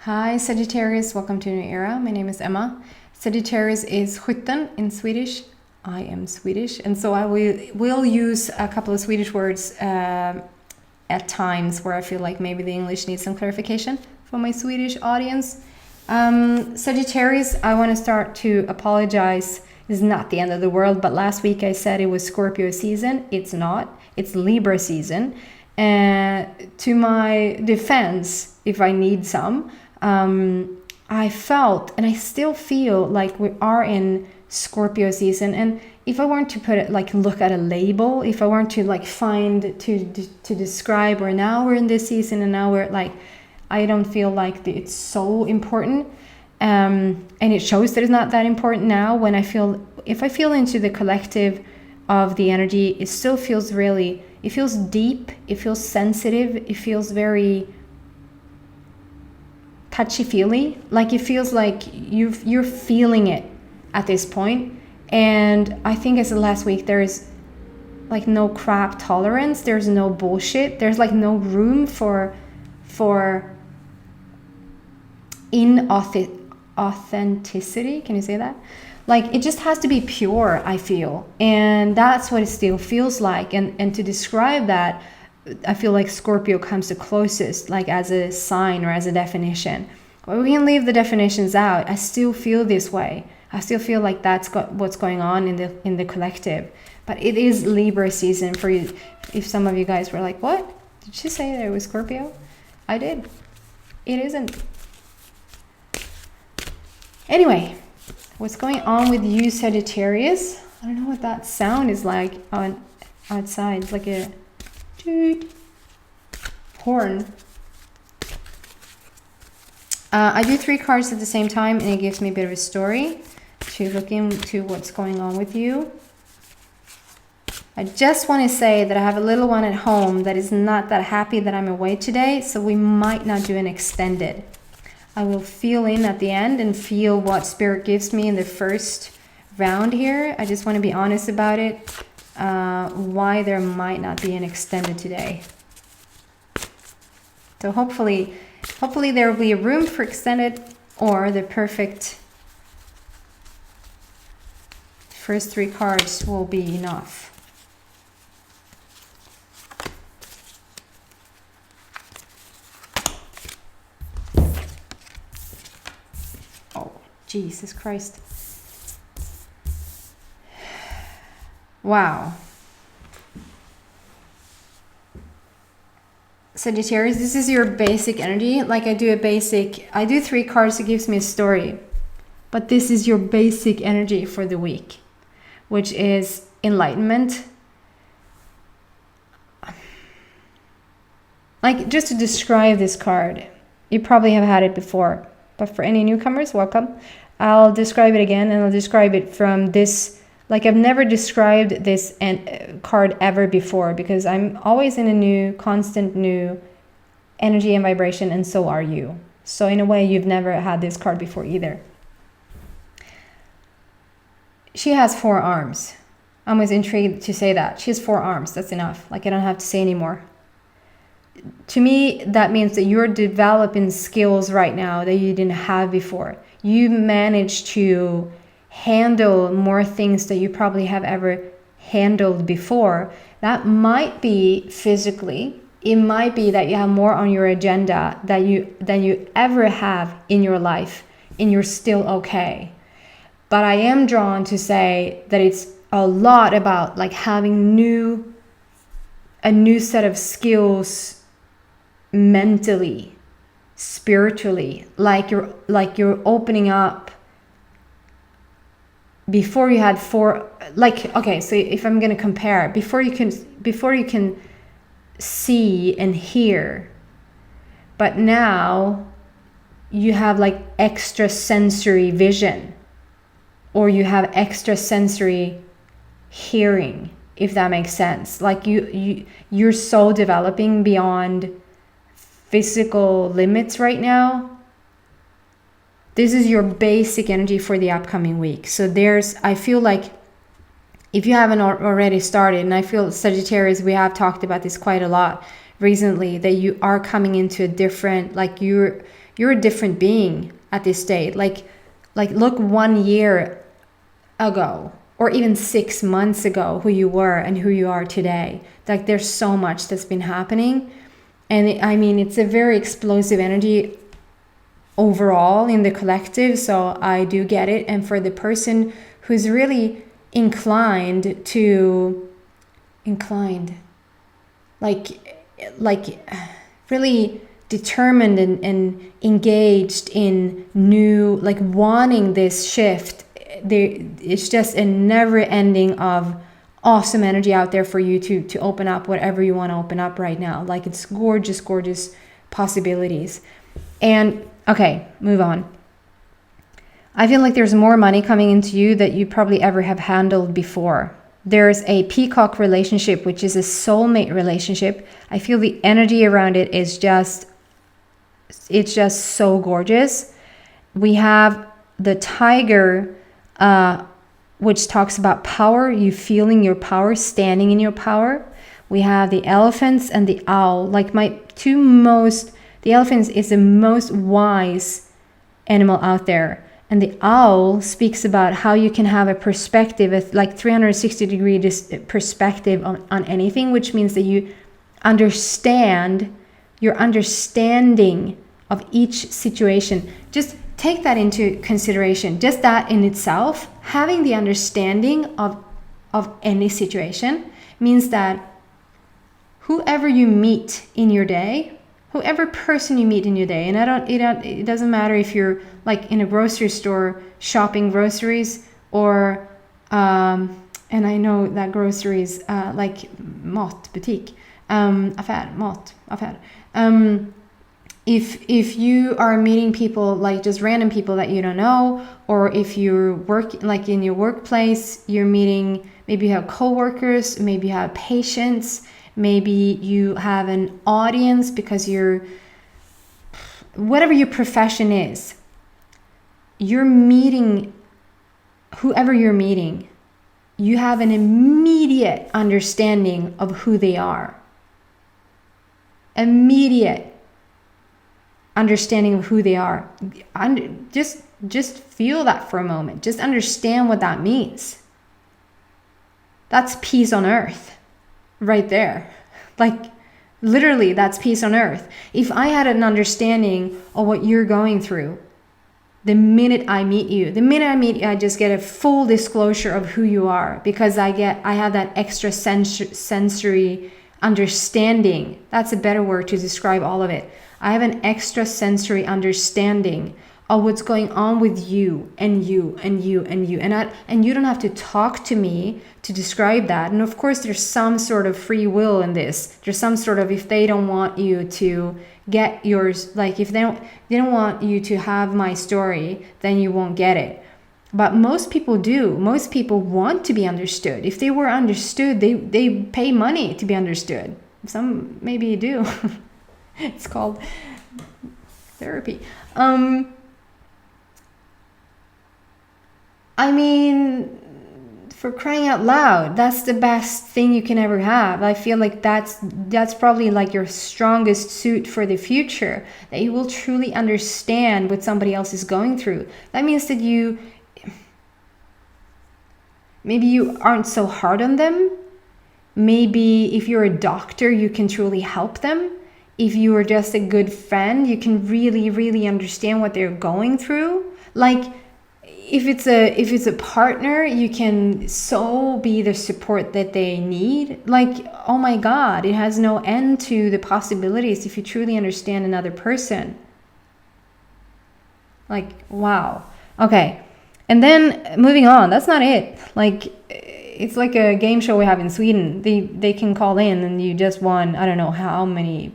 Hi Sagittarius, welcome to a new era. My name is Emma. Sagittarius is Skytten in Swedish. I am Swedish, and so I will use a couple of Swedish words at times where I feel like maybe the English needs some clarification for my Swedish audience. Sagittarius, I want to start to apologize. This is not the end of the world, but last week I said it was Scorpio season. It's not. It's Libra season. To my defense, if I need some, I felt and I still feel like we are in Scorpio season. And if I weren't to put it like look at a label, if I weren't to like find to describe or now we're in this season and now we're like, I don't feel like it's so important. And it shows that it's not that important now when if I feel into the collective of the energy, it still feels really, it feels deep, it feels sensitive, it feels very touchy-feely, like it feels like you're feeling it at this point. And I think as of last week, there is like no crap tolerance, there's no bullshit, there's like no room for authenticity. Can you say that? Like it just has to be pure, I feel, and that's what it still feels like. And to describe that, I feel like Scorpio comes the closest, like as a sign or as a definition. But we can leave the definitions out. I still feel this way. I still feel like that's what's going on in the collective. But it is Libra season for you. If some of you guys were like, "What? Did she say that it was Scorpio?" I did. It isn't. Anyway, what's going on with you, Sagittarius? I don't know what that sound is like on outside. It's like a toot horn. I do 3 cards at the same time, and it gives me a bit of a story to look into what's going on with you. I just want to say that I have a little one at home that is not that happy that I'm away today, so we might not do an extended. I will feel in at the end and feel what Spirit gives me in the first round here. I just want to be honest about it, why there might not be an extended today. So hopefully there will be a room for extended, or the perfect first 3 cards will be enough. Jesus Christ. Wow. Sagittarius, this is your basic energy. Like I do 3 cards, it gives me a story. But this is your basic energy for the week, which is enlightenment. Like just to describe this card, you probably have had it before. But for any newcomers, welcome. I'll describe it again, and I'll describe it from this. Like I've never described this card ever before, because I'm always in a constant new energy and vibration, and so are you. So in a way, you've never had this card before either. She has 4 arms. I was intrigued to say that. She has 4 arms. That's enough. Like I don't have to say anymore. To me, that means that you're developing skills right now that you didn't have before. You managed to handle more things that you probably have ever handled before. That might be physically. It might be that you have more on your agenda than you ever have in your life, and you're still okay. But I am drawn to say that it's a lot about like having a new set of skills mentally, spiritually, like you're opening up. Before you had 4, like, okay, so if I'm going to compare, before you can see and hear, but now you have like extra sensory vision, or you have extra sensory hearing, if that makes sense. Like you're so developing beyond physical limits right now. This is your basic energy for the upcoming week. So I feel like if you haven't already started, and I feel Sagittarius, we have talked about this quite a lot recently, that you are coming into a different, like you're You're a different being at this state. Like look 1 year ago, or even 6 months ago, who you were and who you are today. Like there's so much that's been happening. And I mean, it's a very explosive energy overall in the collective. So I do get it. And for the person who's really inclined, like really determined and engaged in new, like wanting this shift, it's just a never ending of awesome energy out there for you to open up whatever you want to open up right now. Like it's gorgeous, gorgeous possibilities. And okay, move on. I feel like there's more money coming into you that you probably ever have handled before. There's a peacock relationship, which is a soulmate relationship. I feel the energy around it is it's just so gorgeous. We have the tiger, which talks about power, you feeling your power, standing in your power. We have the elephants and the owl. Like the elephant is the most wise animal out there. And the owl speaks about how you can have a perspective, like 360-degree perspective on anything, which means that you understand, your understanding of each situation. Just take that into consideration. Just that in itself, having the understanding of any situation means that whoever you meet in your day, whoever person you meet in your day, and it doesn't matter if you're like in a grocery store shopping groceries, or and I know that groceries like matbutik, affär. If you are meeting people, like just random people that you don't know, or if you're like in your workplace, you're meeting, maybe you have coworkers, maybe you have patients, maybe you have an audience because whatever your profession is, you're meeting whoever you're meeting, you have an immediate understanding of who they are. Immediate understanding of who they are. Just feel that for a moment. Just understand what that means. That's peace on earth right there. Like literally, that's peace on earth. If I had an understanding of what you're going through, the minute I meet you, I just get a full disclosure of who you are, because I have that extra sensory understanding. That's a better word to describe all of it. I have an extra sensory understanding of what's going on with you and you and you and you. And you don't have to talk to me to describe that. And of course, there's some sort of free will in this. There's some sort of, if they don't want you to get yours, like if they don't want you to have my story, then you won't get it. But most people do. Most people want to be understood. If they were understood, they pay money to be understood. Some maybe do. It's called therapy. I mean, for crying out loud, that's the best thing you can ever have. I feel like that's probably like your strongest suit for the future, that you will truly understand what somebody else is going through. That means that maybe you aren't so hard on them. Maybe if you're a doctor, you can truly help them. If you are just a good friend, you can really, really understand what they're going through. Like if it's a partner, you can so be the support that they need. Like, oh my God, it has no end to the possibilities if you truly understand another person. Like, wow. Okay. And then moving on, that's not it. Like, it's like a game show we have in Sweden. They can call in and you just won, I don't know how many,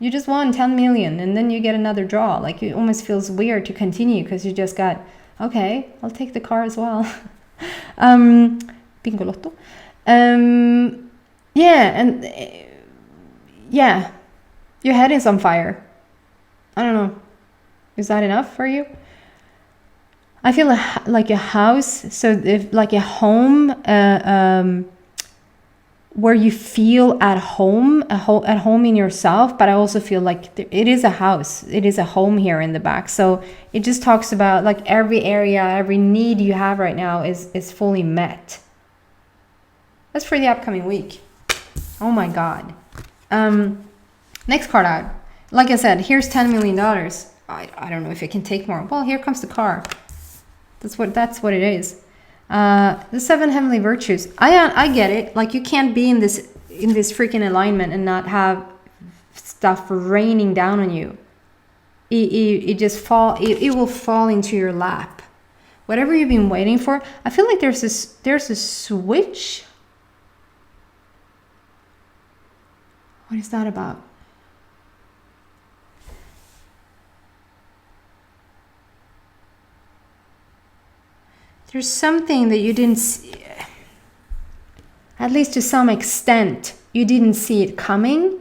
you just won 10 million and then you get another draw. Like it almost feels weird to continue because you just got, okay, I'll take the car as well. Bingo lotto. Yeah, your head is on fire. I don't know. Is that enough for you? I feel like a house, so if like a home, where you feel at home, at home in yourself, but I also feel like it is a house, it is a home here in the back. So it just talks about like every area, every need you have right now is fully met. That's for the upcoming week. Oh my God. Next card out. Like I said, here's $10 million. I don't know if it can take more. Well, here comes the car. That's what it is. The 7 heavenly virtues. I get it. Like, you can't be in this freaking alignment and not have stuff raining down on you. It will fall into your lap. Whatever you've been waiting for. I feel like there's a switch. What is that about? There's something that you didn't see, at least to some extent, you didn't see it coming.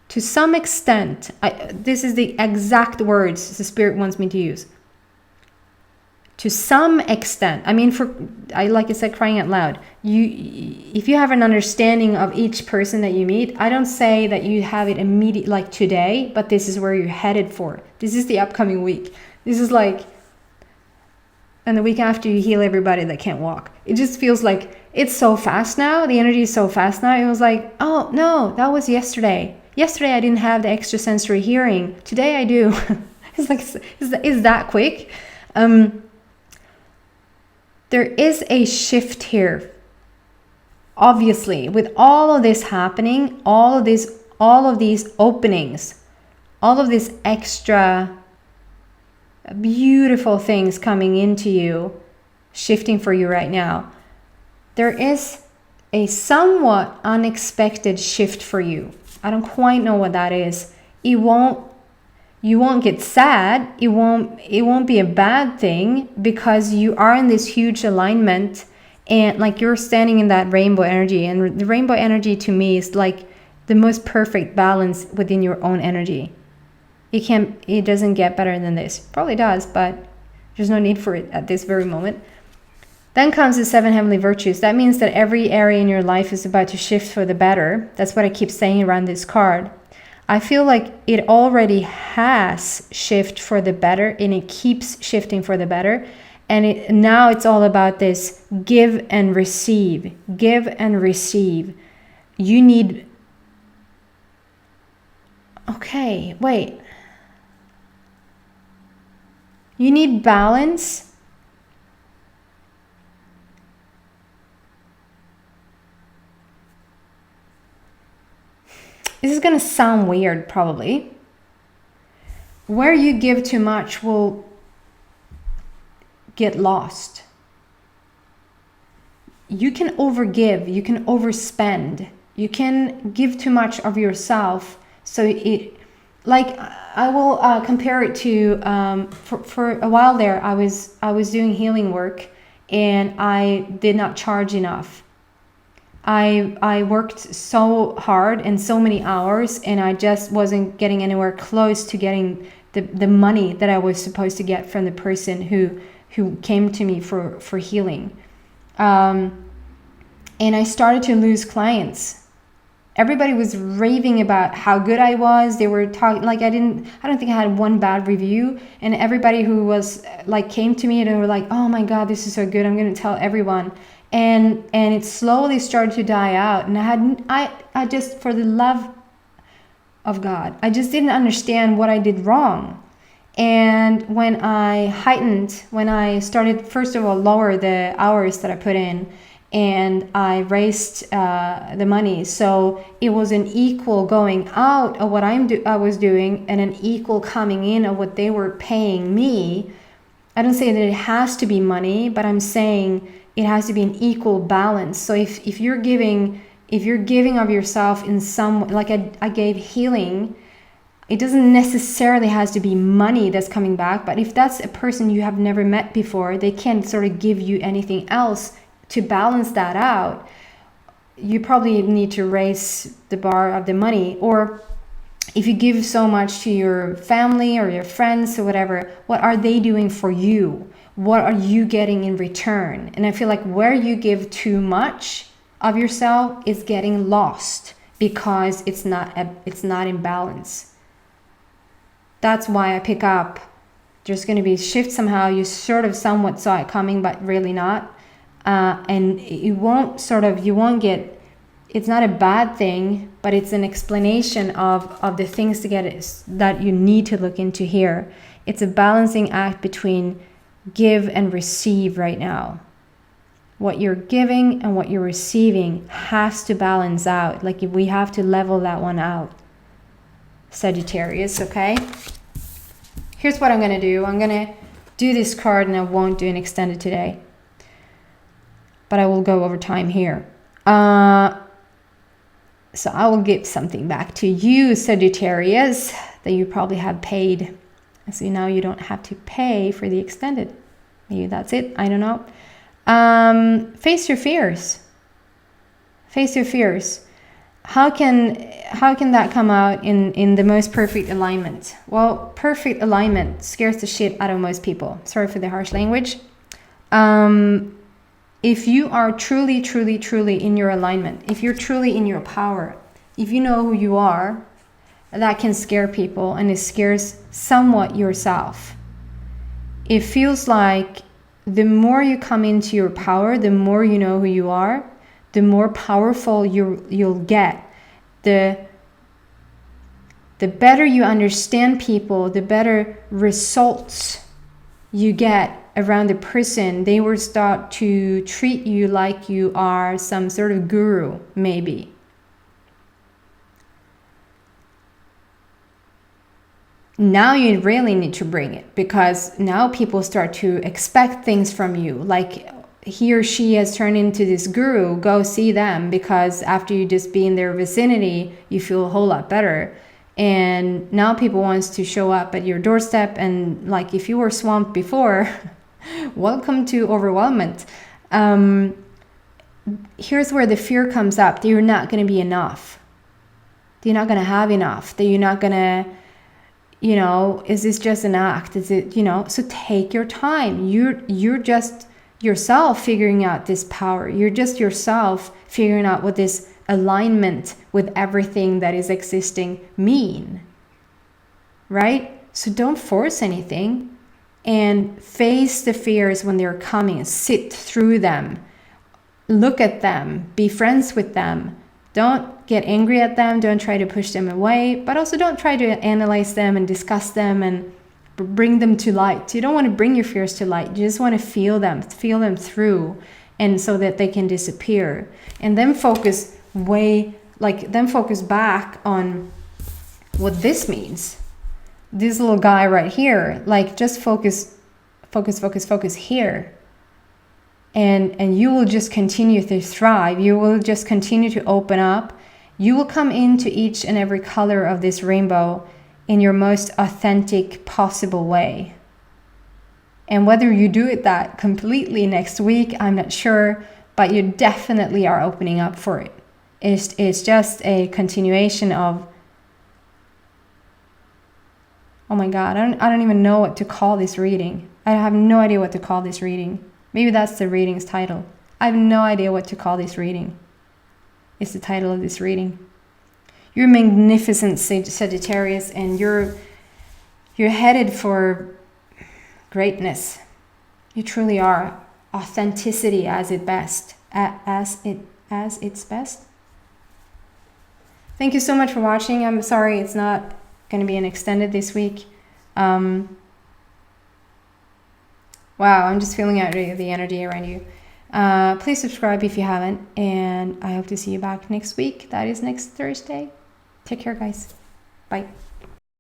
To some extent, this is the exact words the Spirit wants me to use. To some extent, I mean, like I said, crying out loud, if you have an understanding of each person that you meet, I don't say that you have it immediate, like today, but this is where you're headed for. This is the upcoming week. This is like, and the week after you heal everybody that can't walk. It just feels like it's so fast now. The energy is so fast now. It was like, oh no, that was yesterday. Yesterday I didn't have the extrasensory hearing. Today I do. It's like, is that quick? There is a shift here. Obviously, with all of this happening, all of these openings, all of these extra beautiful things coming into you, shifting for you right now, there is a somewhat unexpected shift for you. I don't quite know what that is. You won't get sad. It won't be a bad thing, because you are in this huge alignment, and like you're standing in that rainbow energy, and the rainbow energy to me is like the most perfect balance within your own energy. It doesn't get better than this. Probably does, but there's no need for it at this very moment. Then comes the 7 heavenly virtues. That means that every area in your life is about to shift for the better. That's what I keep saying around this card. I feel like it already has shifted for the better, and it keeps shifting for the better. And now it's all about this give and receive. Give and receive. You need... Okay, wait. You need balance. This is going to sound weird, probably. Where you give too much will get lost. You can overgive, you can overspend, you can give too much of yourself. So like I will compare it to for a while there, I was doing healing work, and I did not charge enough. I worked so hard and so many hours, and I just wasn't getting anywhere close to getting the money that I was supposed to get from the person who came to me for healing. And I started to lose clients. Everybody was raving about how good I was. They were talking like I don't think I had one bad review, and everybody who was like came to me and they were like, "Oh my God, this is so good. I'm going to tell everyone." And it slowly started to die out, and I just, for the love of God, I just didn't understand what I did wrong. And when I started, first of all, lower the hours that I put in, and I raised the money, so it was an equal going out of what I was doing, and an equal coming in of what they were paying me. I don't say that it has to be money, but I'm saying it has to be an equal balance. So if you're giving of yourself in some, like I gave healing, it doesn't necessarily has to be money that's coming back. But if that's a person you have never met before, they can't sort of give you anything else to balance that out. You probably need to raise the bar of the money. Or if you give so much to your family or your friends or whatever, what are they doing for you? What are you getting in return? And I feel like where you give too much, of yourself is getting lost because it's not in balance. That's why I pick up there's going to be a shift somehow. You sort of somewhat saw it coming, but really not. And you won't get, it's not a bad thing, but it's an explanation of the things that you need to look into here. It's a balancing act between give and receive right now. What you're giving and what you're receiving has to balance out. Like we have to level that one out. Sagittarius, okay? Here's what I'm going to do. I'm going to do this card and I won't do an extended today. But I will go over time here. So I will give something back to you, Sagittarius, that you probably have paid. So now you don't have to pay for the extended. Maybe that's it. I don't know. Face your fears. Face your fears. How can that come out in the most perfect alignment? Well, perfect alignment scares the shit out of most people. Sorry for the harsh language. If you are truly, truly, truly in your alignment, if you're truly in your power, if you know who you are, that can scare people, and it scares somewhat yourself. It feels like the more you come into your power, the more you know who you are, the more powerful you'll get. The better you understand people, the better results you get around the person. They will start to treat you like you are some sort of guru, maybe. Now you really need to bring it, because now people start to expect things from you. Like he or she has turned into this guru, go see them, because after you just be in their vicinity, you feel a whole lot better. And now people wants to show up at your doorstep, and like if you were swamped before, welcome to overwhelmment. Here's where the fear comes up, that you're not going to be enough. That you're not going to have enough. That you're not going to, is this just an act? Is it, so take your time. You're just yourself figuring out this power. You're just yourself figuring out what this alignment with everything that is existing mean. Right? So don't force anything, and face the fears when they're coming. Sit through them. Look at them. Be friends with them. Don't get angry at them. Don't try to push them away, but also don't try to analyze them and discuss them and bring them to light. You don't want to bring your fears to light. You just want to feel them through, and so that they can disappear. And then focus back on what this means. This little guy right here, like just focus here. And you will just continue to thrive. You will just continue to open up. You will come into each and every color of this rainbow in your most authentic possible way. And whether you do it that completely next week, I'm not sure, but you definitely are opening up for it. It's just a continuation of, oh my God, I don't even know what to call this reading. I have no idea what to call this reading. Maybe that's the reading's title. I have no idea what to call this reading. It's the title of this reading. You're magnificent, Sagittarius, and you're headed for greatness. You truly are. Authenticity as its best. Thank you so much for watching. I'm sorry it's not going to be an extended this week. Wow, I'm just feeling out the energy around you. Please subscribe if you haven't, and I hope to see you back next week. That is next Thursday. Take care, guys. Bye.